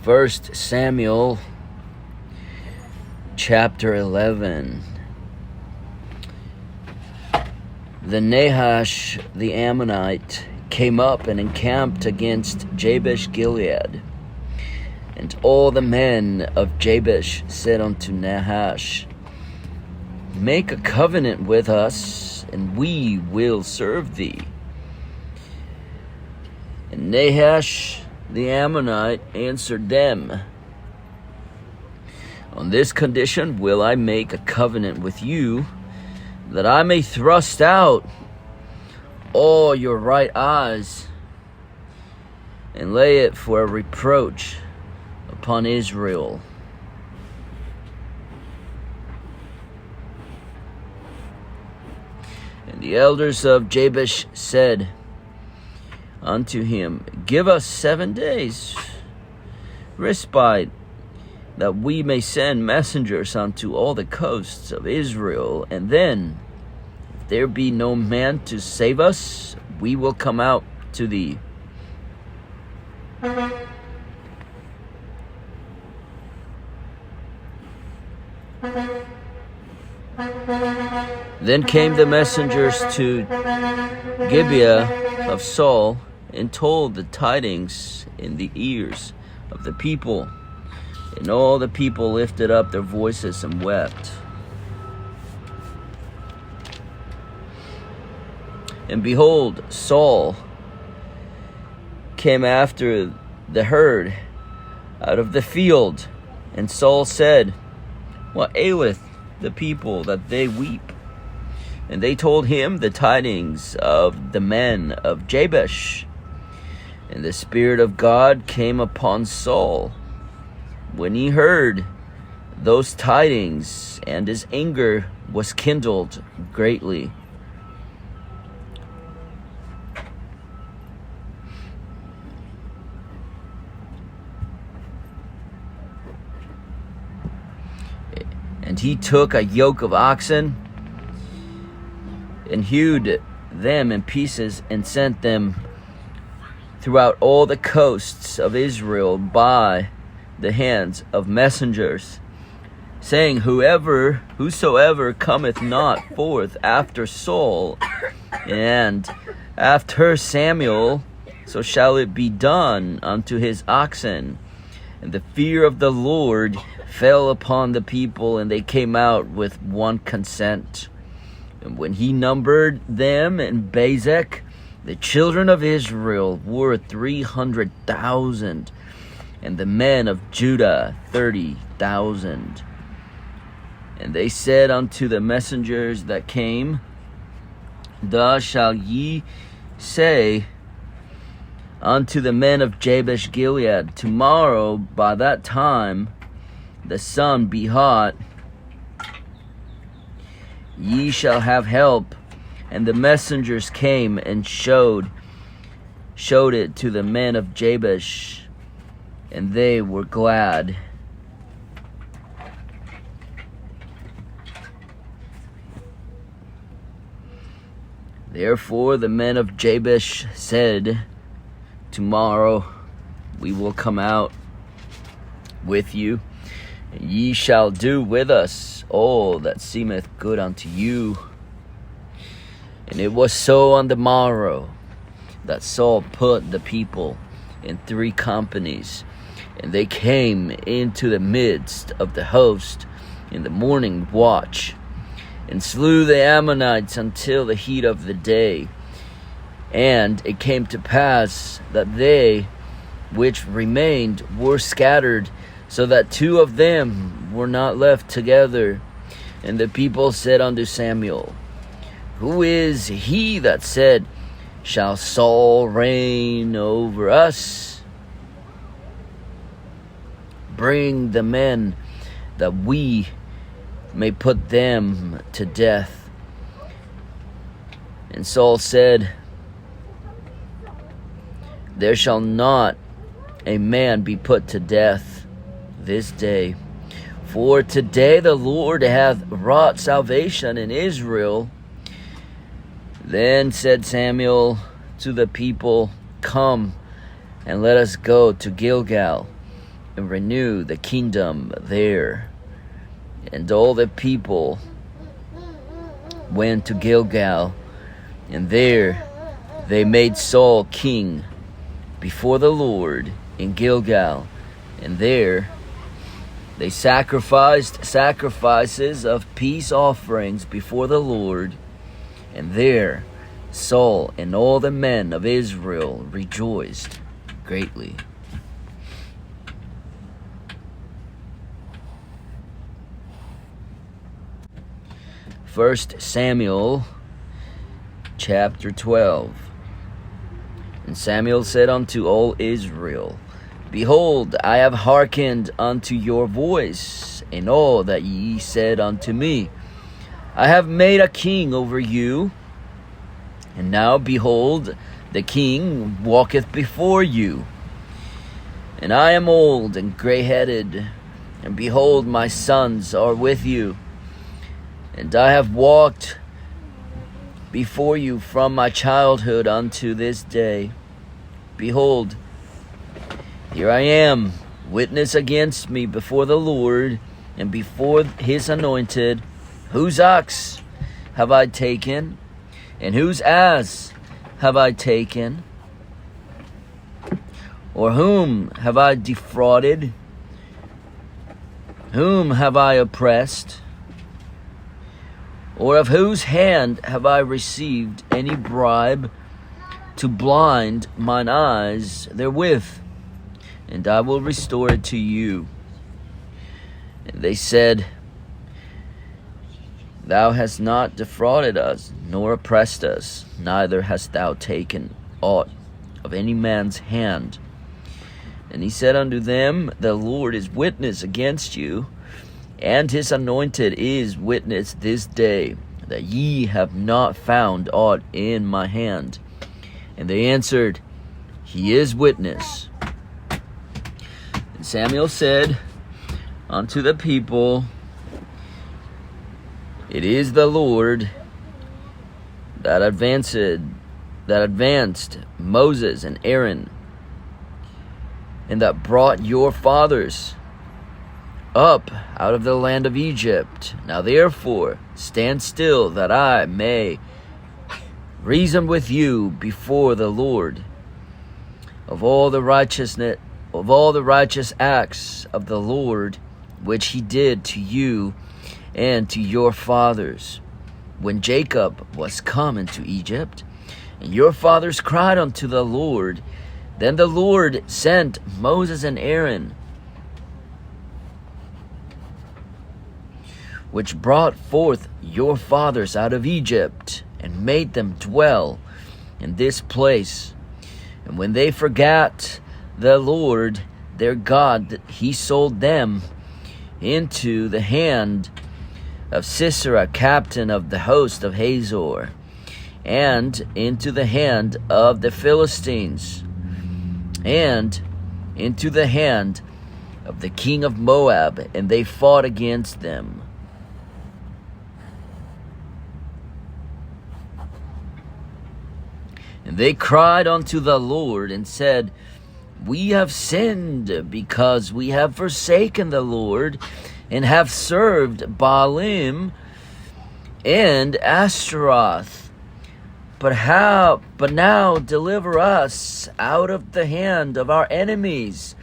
First Samuel chapter 11. Then Nahash the Ammonite came up and encamped against Jabesh Gilead. And all the men of Jabesh said unto Nahash, Make a covenant with us, and we will serve thee. And Nahash the Ammonite answered them, On this condition will I make a covenant with you, that I may thrust out all your right eyes, and lay it for a reproach upon Israel. And the elders of Jabesh said unto him, Give us 7 days respite, that we may send messengers unto all the coasts of Israel, and then, if there be no man to save us, we will come out to thee. Then came the messengers to Gibeah of Saul, and told the tidings in the ears of the people. And all the people lifted up their voices and wept. And behold, Saul came after the herd out of the field. And Saul said, What aileth the people that they weep? And they told him the tidings of the men of Jabesh. And the Spirit of God came upon Saul when he heard those tidings, and his anger was kindled greatly. And he took a yoke of oxen and hewed them in pieces, and sent them throughout all the coasts of Israel by the hands of messengers, saying, Whosoever cometh not forth after Saul and after Samuel, so shall it be done unto his oxen. And the fear of the Lord fell upon the people, and they came out with one consent. And when he numbered them in Bezek, the children of Israel were 300,000, and the men of Judah 30,000. And they said unto the messengers that came, Thus shall ye say unto the men of Jabesh Gilead, Tomorrow by that time the sun be hot, ye shall have help. And the messengers came and showed it to the men of Jabesh, and they were glad. Therefore the men of Jabesh said, Tomorrow we will come out with you, and ye shall do with us all that seemeth good unto you. And it was so on the morrow that Saul put the people in 3 companies, and they came into the midst of the host in the morning watch, and slew the Ammonites until the heat of the day. And it came to pass that they which remained were scattered, so that 2 of them were not left together. And the people said unto Samuel, Who is he that said, Shall Saul reign over us? Bring the men, that we may put them to death. And Saul said, There shall not a man be put to death this day, for today the Lord hath wrought salvation in Israel. Then said Samuel to the people, Come, and let us go to Gilgal. and renew the kingdom there. And all the people went to Gilgal, and there they made Saul king before the Lord in Gilgal, and there they sacrificed sacrifices of peace offerings before the Lord, and there Saul and all the men of Israel rejoiced greatly. First Samuel chapter 12. And Samuel said unto all Israel, Behold, I have hearkened unto your voice, in all that ye said unto me. I have made a king over you. And now, behold, the king walketh before you. And I am old and grey-headed, and behold, my sons are with you. And I have walked before you from my childhood unto this day. Behold, here I am, witness against me before the Lord, and before his anointed. Whose ox have I taken? And whose ass have I taken? Or whom have I defrauded? Whom have I oppressed? Or of whose hand have I received any bribe to blind mine eyes therewith? And I will restore it to you. And they said, Thou hast not defrauded us, nor oppressed us, neither hast thou taken aught of any man's hand. And he said unto them, The Lord is witness against you, and his anointed is witness this day, that ye have not found aught in my hand. And they answered, He is witness. And Samuel said unto the people, It is the Lord that advanced Moses and Aaron, and that brought your fathers up out of the land of Egypt. Now therefore stand still, that I may reason with you before the Lord of all the righteous acts of the Lord which he did to you and to your fathers, when Jacob was come into Egypt, and your fathers cried unto the Lord. Then the Lord sent Moses and Aaron, which brought forth your fathers out of Egypt, and made them dwell in this place. And when they forgat the Lord their God, he sold them into the hand of Sisera, captain of the host of Hazor, and into the hand of the Philistines, and into the hand of the king of Moab, and they fought against them. And they cried unto the Lord, and said, We have sinned, because we have forsaken the Lord, and have served Baalim and Ashtaroth. But now deliver us out of the hand of our enemies,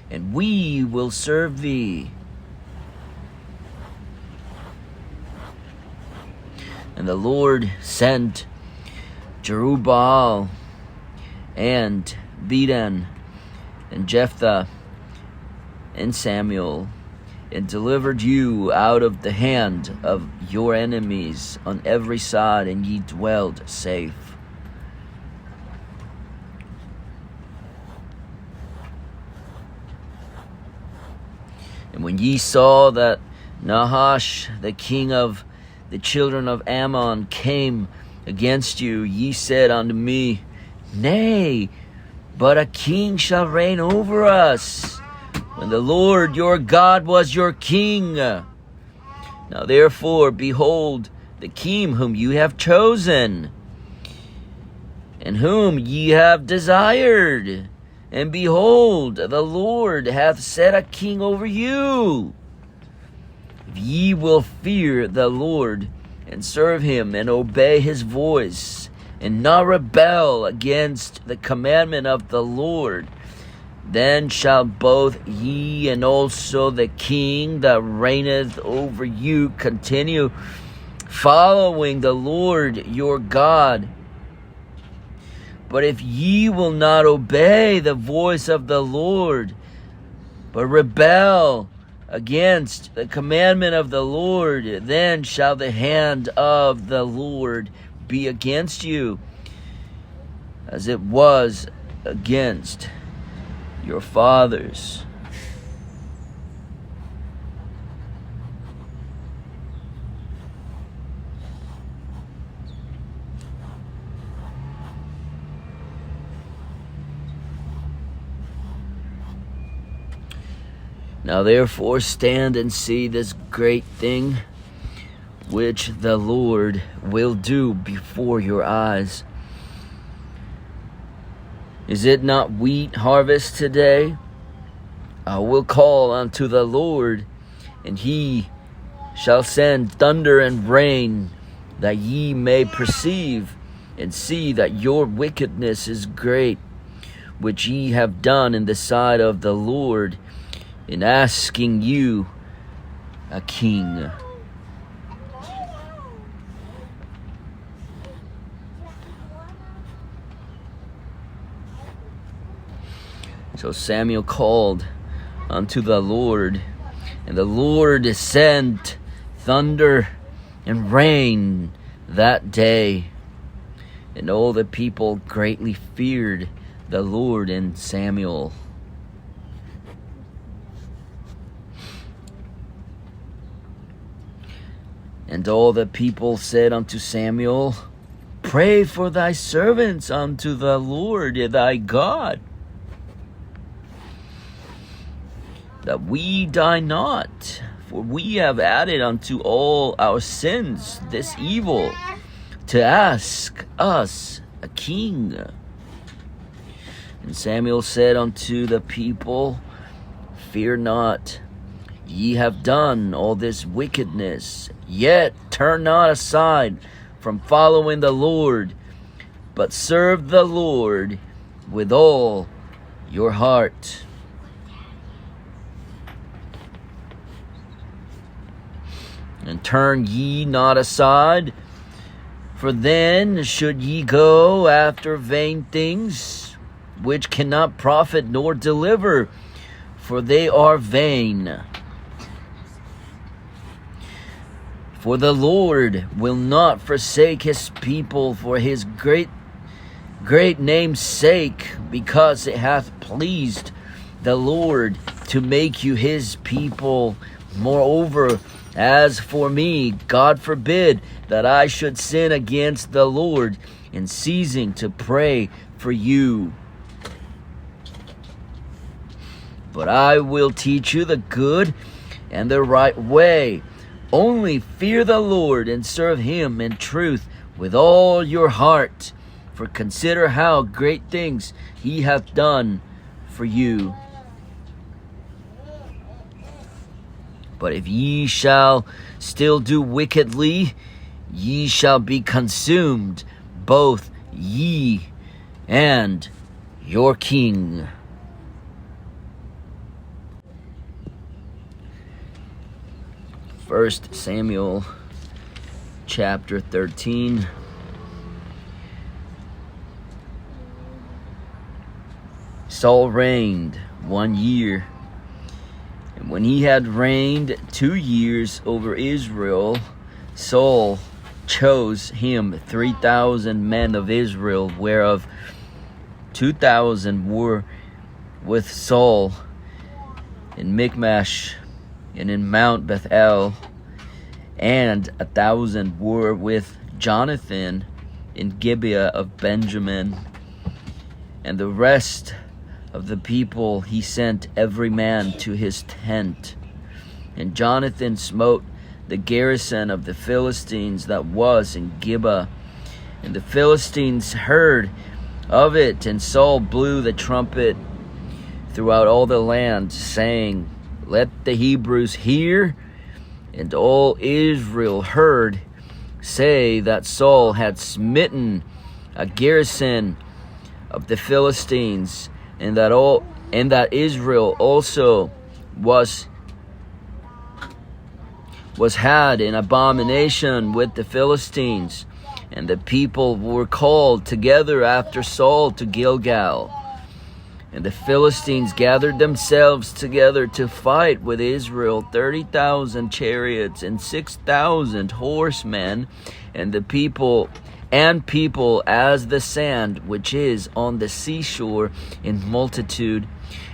and we will serve thee. And the Lord sent Jerubbaal and Bedan and Jephthah and Samuel, and delivered you out of the hand of your enemies on every side, and ye dwelled safe. And when ye saw that Nahash, the king of the children of Ammon, came against you, ye said unto me, Nay, but a king shall reign over us, when the Lord your God was your king. Now therefore, behold, the king whom you have chosen, and whom ye have desired, And behold, the Lord hath set a king over you. If ye will fear the Lord, and serve him, and obey his voice, and not rebel against the commandment of the Lord, then shall both ye and also the king that reigneth over you continue following the Lord your God. But if ye will not obey the voice of the Lord, but rebel against the commandment of the Lord, then shall the hand of the Lord be against you, as it was against your fathers. Now therefore stand and see this great thing which the Lord will do before your eyes. Is it not wheat harvest today? I will call unto the Lord, and he shall send thunder and rain, that ye may perceive and see that your wickedness is great, which ye have done in the sight of the Lord, in asking you a king. So Samuel called unto the Lord, and the Lord sent thunder and rain that day, and all the people greatly feared the Lord and Samuel. And all the people said unto Samuel, Pray for thy servants unto the Lord thy God, that we die not, for we have added unto all our sins this evil, to ask us a king. And Samuel said unto the people, Fear not, ye have done all this wickedness, yet turn not aside from following the Lord, but serve the Lord with all your heart. And turn ye not aside, for then should ye go after vain things, which cannot profit nor deliver, for they are vain. For the Lord will not forsake his people for his great name's sake, because it hath pleased the Lord to make you his people. Moreover, as for me, God forbid that I should sin against the Lord in ceasing to pray for you. But I will teach you the good and the right way. Only fear the Lord and serve him in truth with all your heart. For consider how great things he hath done for you. But if ye shall still do wickedly, ye shall be consumed, both ye and your king. First Samuel chapter 13. Saul reigned 1 year, and when he had reigned 2 years over Israel, Saul chose him 3,000 men of Israel, whereof 2,000 were with Saul in Michmash and in Mount Bethel, and 1,000 were with Jonathan in Gibeah of Benjamin. And the rest of the people he sent every man to his tent. And Jonathan smote the garrison of the Philistines that was in Gibeah. And the Philistines heard of it, and Saul blew the trumpet throughout all the land, saying, Let the Hebrews hear. And all Israel heard say that Saul had smitten a garrison of the Philistines, and that Israel also was had an abomination with the Philistines. And the people were called together after Saul to Gilgal. And the Philistines gathered themselves together to fight with Israel, 30,000 chariots and 6,000 horsemen, and people as the sand which is on the seashore in multitude.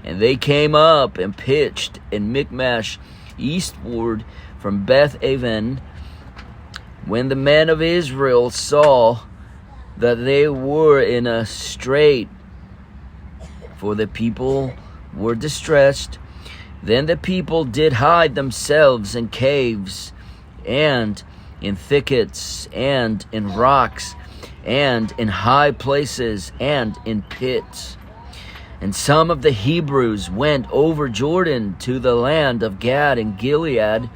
And they came up and pitched in Michmash eastward from Beth Aven. When the men of Israel saw that they were in a strait, for the people were distressed, then the people did hide themselves in caves, and in thickets, and in rocks, and in high places, and in pits. And some of the Hebrews went over Jordan to the land of Gad and Gilead.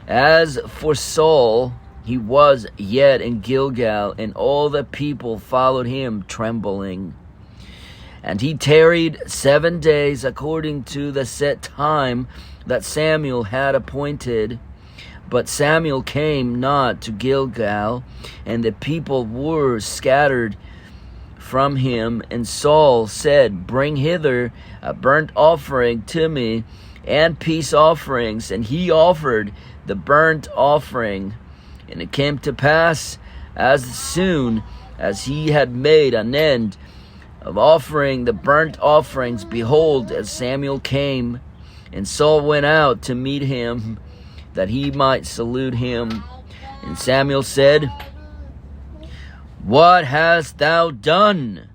As for Saul, he was yet in Gilgal, and all the people followed him trembling. And he tarried 7 days according to the set time that Samuel had appointed. But Samuel came not to Gilgal, and the people were scattered from him. And Saul said, Bring hither a burnt offering to me, and peace offerings. And he offered the burnt offering. And it came to pass, as soon as he had made an end of offering the burnt offerings, behold, as Samuel came, and Saul went out to meet him, that he might salute him. And Samuel said, What hast thou done?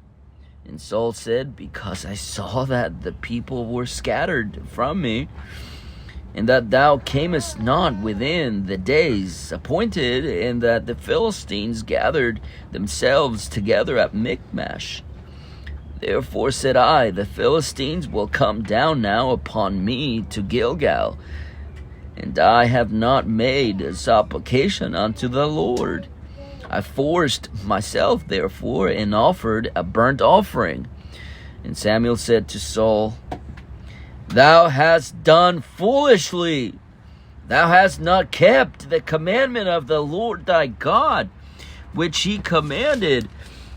And Saul said, Because I saw that the people were scattered from me, and that thou camest not within the days appointed, and that the Philistines gathered themselves together at Michmash. Therefore said I, The Philistines will come down now upon me to Gilgal, and I have not made a supplication unto the Lord. I forced myself, therefore, and offered a burnt offering. And Samuel said to Saul, Thou hast done foolishly. Thou hast not kept the commandment of the Lord thy God, which he commanded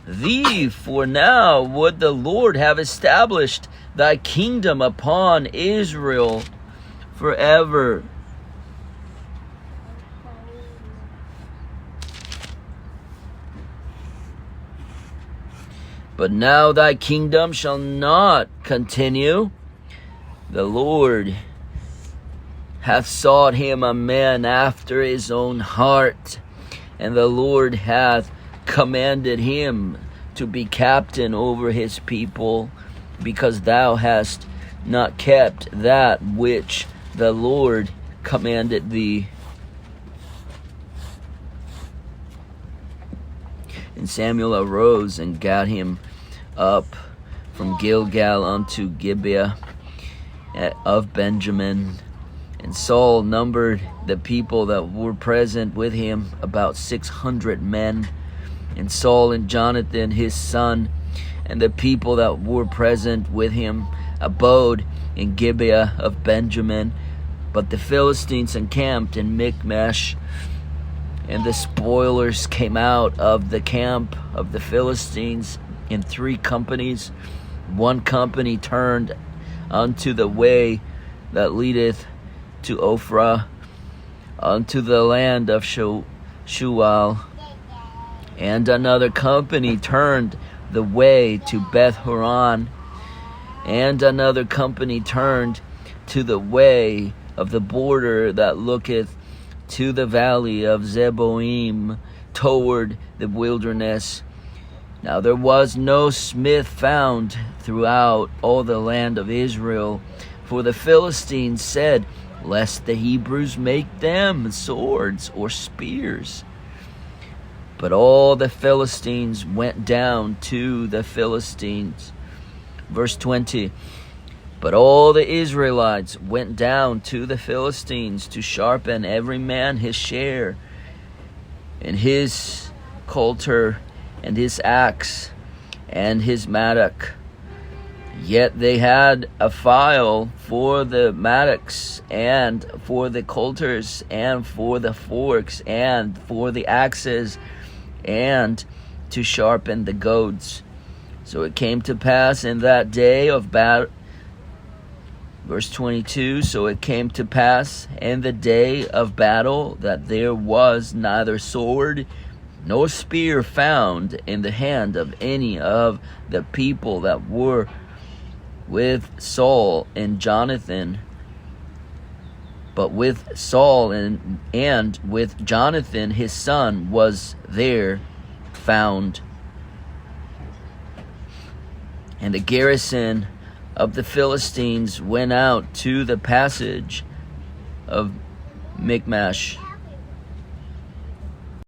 thee. For now would the Lord have established thy kingdom upon Israel forever. But now thy kingdom shall not continue. The Lord hath sought him a man after his own heart, and the Lord hath commanded him to be captain over his people, because thou hast not kept that which the Lord commanded thee. And Samuel arose and gat him up from Gilgal unto Gibeah of Benjamin. And Saul numbered the people that were present with him, about 600 men. And Saul and Jonathan his son, and the people that were present with him, abode in Gibeah of Benjamin. But the Philistines encamped in Michmash. And the spoilers came out of the camp of the Philistines in 3 companies. One company turned unto the way that leadeth to Ophrah, unto the land of Shual. And another company turned the way to Beth Horon. And another company turned to the way of the border that looketh to the valley of Zeboim, toward the wilderness. Now there was no smith found throughout all the land of Israel, for the Philistines said, Lest the Hebrews make them swords or spears. But all the Philistines went down to the Philistines. Verse 20. But all the Israelites went down to the Philistines to sharpen every man his share, and his coulter, and his axe, and his mattock. Yet they had a file for the mattocks, and for the coulters, and for the forks, and for the axes, and to sharpen the goads. So it came to pass in that day of battle. Verse 22, so it came to pass in the day of battle that there was neither sword nor spear found in the hand of any of the people that were with Saul and Jonathan, but with Saul and with Jonathan his son was there found. And the garrison of the Philistines went out to the passage of Michmash,